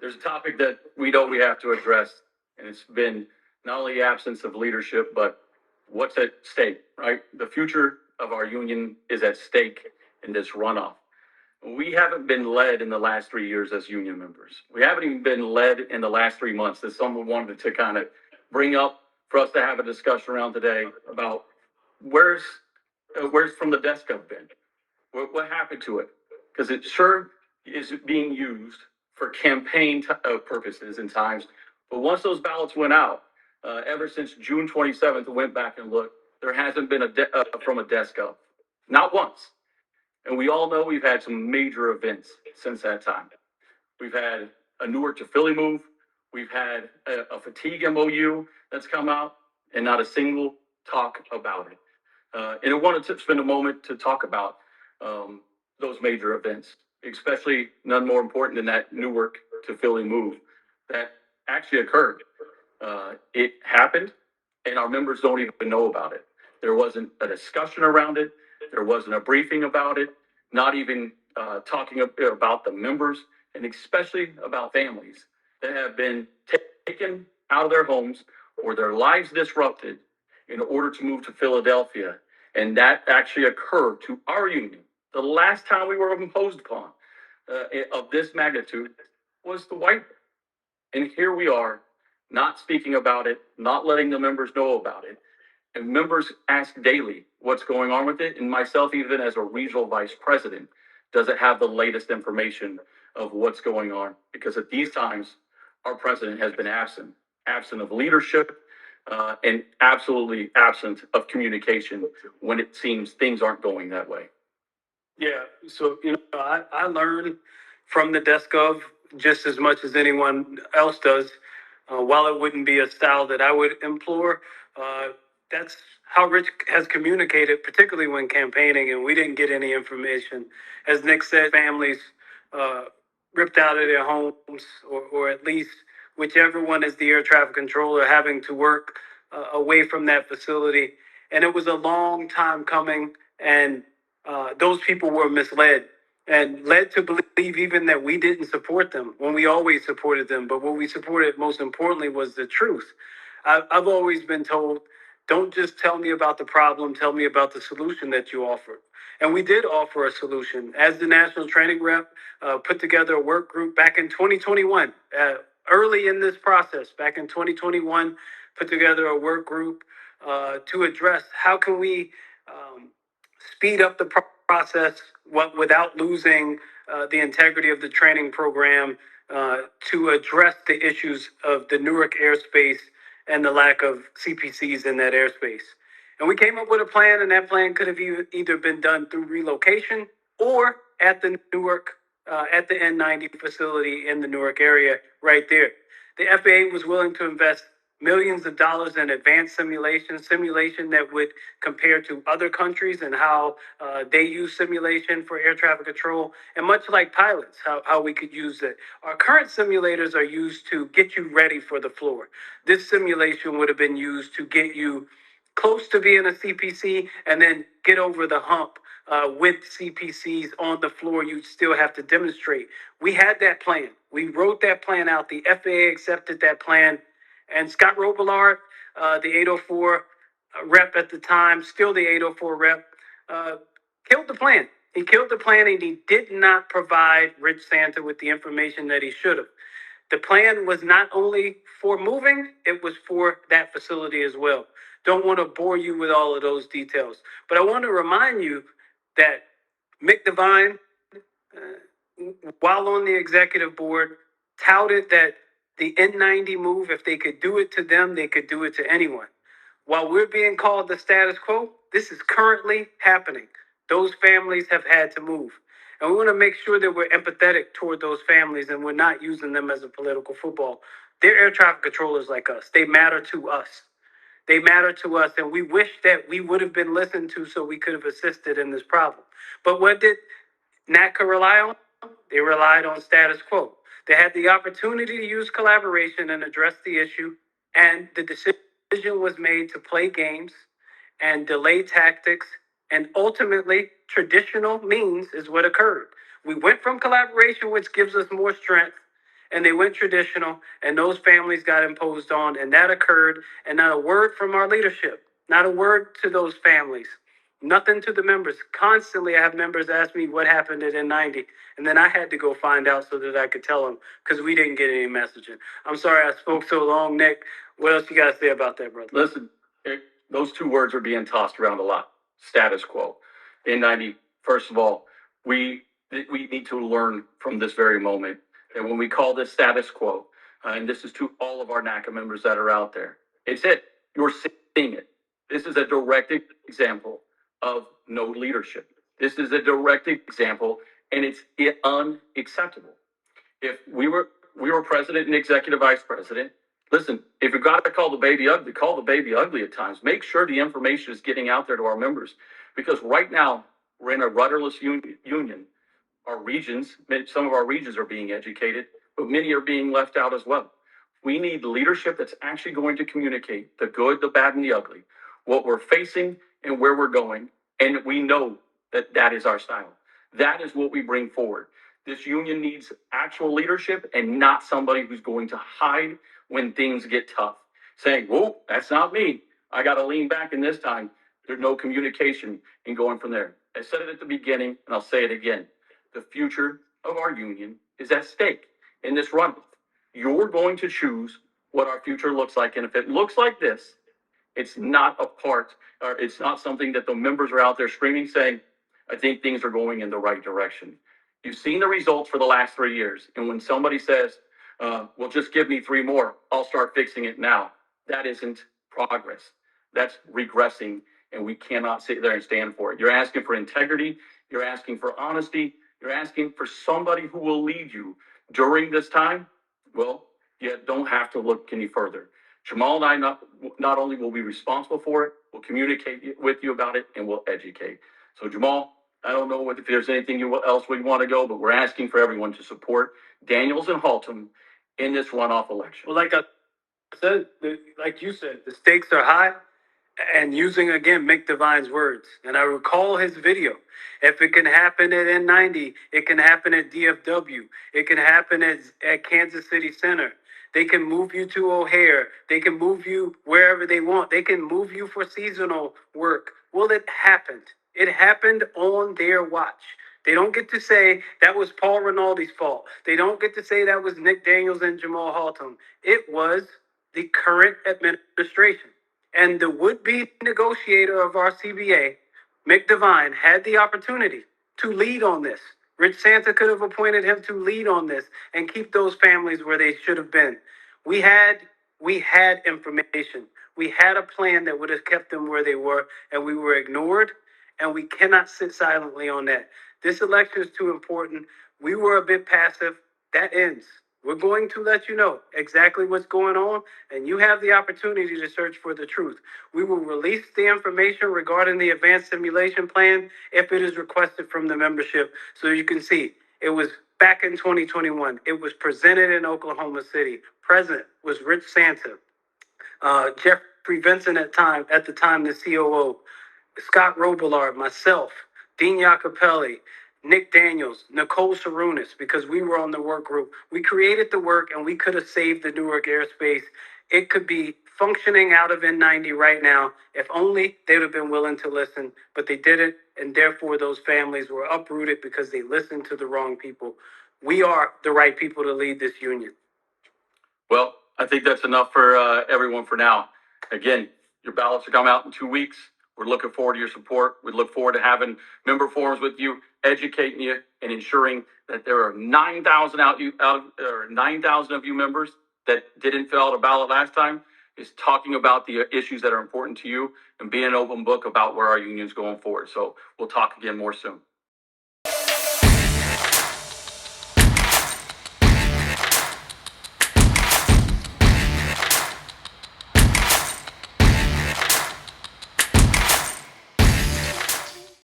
there's a topic that we know we have to address, and it's been not only absence of leadership, but what's at stake, right? The future of our union is at stake in this runoff. We haven't been led in the last 3 years as union members. We haven't even been led in the last 3 months. That someone wanted to kind of bring up for us to have a discussion around today about where's where's from the desk of been? What happened to it? Because it sure is being used for campaign purposes and times. But once those ballots went out, ever since June 27th, I went back and looked, there hasn't been from a desk up. Not once. And we all know we've had some major events since that time. We've had a Newark to Philly move. We've had a fatigue MOU that's come out, and not a single talk about it. And I wanted to spend a moment to talk about those major events, especially none more important than that Newark to Philly move that actually occurred. It happened, and our members don't even know about it. There wasn't a discussion around it. There wasn't a briefing about it, not even talking about the members, and especially about families that have been taken out of their homes or their lives disrupted in order to move to Philadelphia. And that actually occurred to our union. The last time we were imposed upon of this magnitude was the white. And here we are, not speaking about it, not letting the members know about it. And members ask daily what's going on with it. And myself, even as a regional vice president, doesn't have the latest information of what's going on. Because at these times, our president has been absent of leadership, and absolutely absent of communication when it seems things aren't going that way. Yeah, so I learn from the desk of just as much as anyone else does. While it wouldn't be a style that I would implore, that's how Rich has communicated, particularly when campaigning, and we didn't get any information. As Nick said, families ripped out of their homes, or at least whichever one is the air traffic controller, having to work away from that facility. And it was a long time coming, and those people were misled and led to believe even that we didn't support them when we always supported them. But what we supported most importantly was the truth. I've always been told, don't just tell me about the problem, tell me about the solution that you offered. And we did offer a solution. As the national training rep, put together a work group back in 2021, early in this process, back in 2021, put together a work group to address how can we speed up the process without losing the integrity of the training program, to address the issues of the Newark airspace and the lack of CPCs in that airspace. And we came up with a plan, and that plan could have either been done through relocation or at the Newark, at the N90 facility in the Newark area right there. The FAA was willing to invest millions of dollars in advanced simulation that would compare to other countries and how they use simulation for air traffic control. And much like pilots, how we could use it. Our current simulators are used to get you ready for the floor. This simulation would have been used to get you close to being a CPC and then get over the hump. With CPCs on the floor, you still have to demonstrate. We had that plan. We wrote that plan out. The FAA accepted that plan. And Scott Robillard, the 804 rep at the time, still the 804 rep, killed the plan. He killed the plan, and he did not provide Rich Santa with the information that he should have. The plan was not only for moving, it was for that facility as well. Don't want to bore you with all of those details. But I want to remind you that Mick Devine, while on the executive board, touted that the N90 move, if they could do it to them, they could do it to anyone. While we're being called the status quo, this is currently happening. Those families have had to move. And we want to make sure that we're empathetic toward those families and we're not using them as a political football. They're air traffic controllers like us. They matter to us. They matter to us, and we wish that we would have been listened to so we could have assisted in this problem. But what did NACA rely on? They relied on status quo. They had the opportunity to use collaboration and address the issue, and the decision was made to play games and delay tactics, and ultimately, traditional means is what occurred. We went from collaboration, which gives us more strength, and they went traditional, and those families got imposed on, and that occurred, and not a word from our leadership, not a word to those families, nothing to the members. Constantly, I have members ask me what happened at N90, and then I had to go find out so that I could tell them because we didn't get any messaging. I'm sorry I spoke so long, Nick. What else you got to say about that, brother? Listen, those two words are being tossed around a lot. Status quo. N90, first of all, we need to learn from this very moment that when we call this status quo, and this is to all of our NACA members that are out there, it's it. You're seeing it. This is a direct example of no leadership. This is a direct example, and it's unacceptable. If we were president and executive vice president, listen, if you've got to call the baby ugly, call the baby ugly at times. Make sure the information is getting out there to our members, because right now we're in a rudderless union. Our regions, some of our regions are being educated, but many are being left out as well. We need leadership that's actually going to communicate the good, the bad, and the ugly, what we're facing and where we're going. And we know that that is our style. That is what we bring forward. This union needs actual leadership and not somebody who's going to hide when things get tough, saying, whoa, that's not me. I got to lean back in this time. There's no communication and going from there. I said it at the beginning, and I'll say it again. The future of our union is at stake in this runoff. You're going to choose what our future looks like. And if it looks like this, it's not a part, or it's not something that the members are out there screaming, saying, I think things are going in the right direction. You've seen the results for the last 3 years. And when somebody says, well, just give me 3 more, I'll start fixing it now. That isn't progress. That's regressing, and we cannot sit there and stand for it. You're asking for integrity. You're asking for honesty. You're asking for somebody who will lead you during this time. Well, you don't have to look any further. Jamal and I not only will be responsible for it, we'll communicate with you about it, and we'll educate. So Jamal, I don't know if there's anything else we want to go, but we're asking for everyone to support Daniels-Haltom in this runoff election. Well, like I said, like you said, the stakes are high. And using again Mick Devine's words, and I recall his video. If it can happen at N90, it can happen at DFW. It can happen at Kansas City Center. They can move you to O'Hare. They can move you wherever they want. They can move you for seasonal work. Well, it happened. It happened on their watch. They don't get to say that was Paul Rinaldi's fault. They don't get to say that was Nick Daniels and Jamal Haltom. It was the current administration. And the would-be negotiator of our CBA, Mick Devine, had the opportunity to lead on this. Rich Santa could have appointed him to lead on this and keep those families where they should have been. We had information. We had a plan that would have kept them where they were, and we were ignored, and we cannot sit silently on that. This election is too important. We were a bit passive. That ends. We're going to let you know exactly what's going on, and you have the opportunity to search for the truth. We will release the information regarding the advanced simulation plan if it is requested from the membership. So you can see, it was back in 2021. It was presented in Oklahoma City. Present was Rich Santa, Jeffrey Vincent at the time, the COO, Scott Robillard, myself, Dean Iacopelli, Nick Daniels, Nicole Sarunas, because we were on the work group. We created the work, and we could have saved the Newark airspace. It could be functioning out of N90 right now if only they would have been willing to listen, but they didn't, and therefore those families were uprooted because they listened to the wrong people. We are the right people to lead this union. Well, I think that's enough for everyone for now. Again, your ballots are coming out in 2 weeks. We're looking forward to your support. We look forward to having member forums with you, educating you, and ensuring that there are 9,000 9,000 of you members that didn't fill out a ballot last time is talking about the issues that are important to you and being an open book about where our union's going forward. So we'll talk again more soon.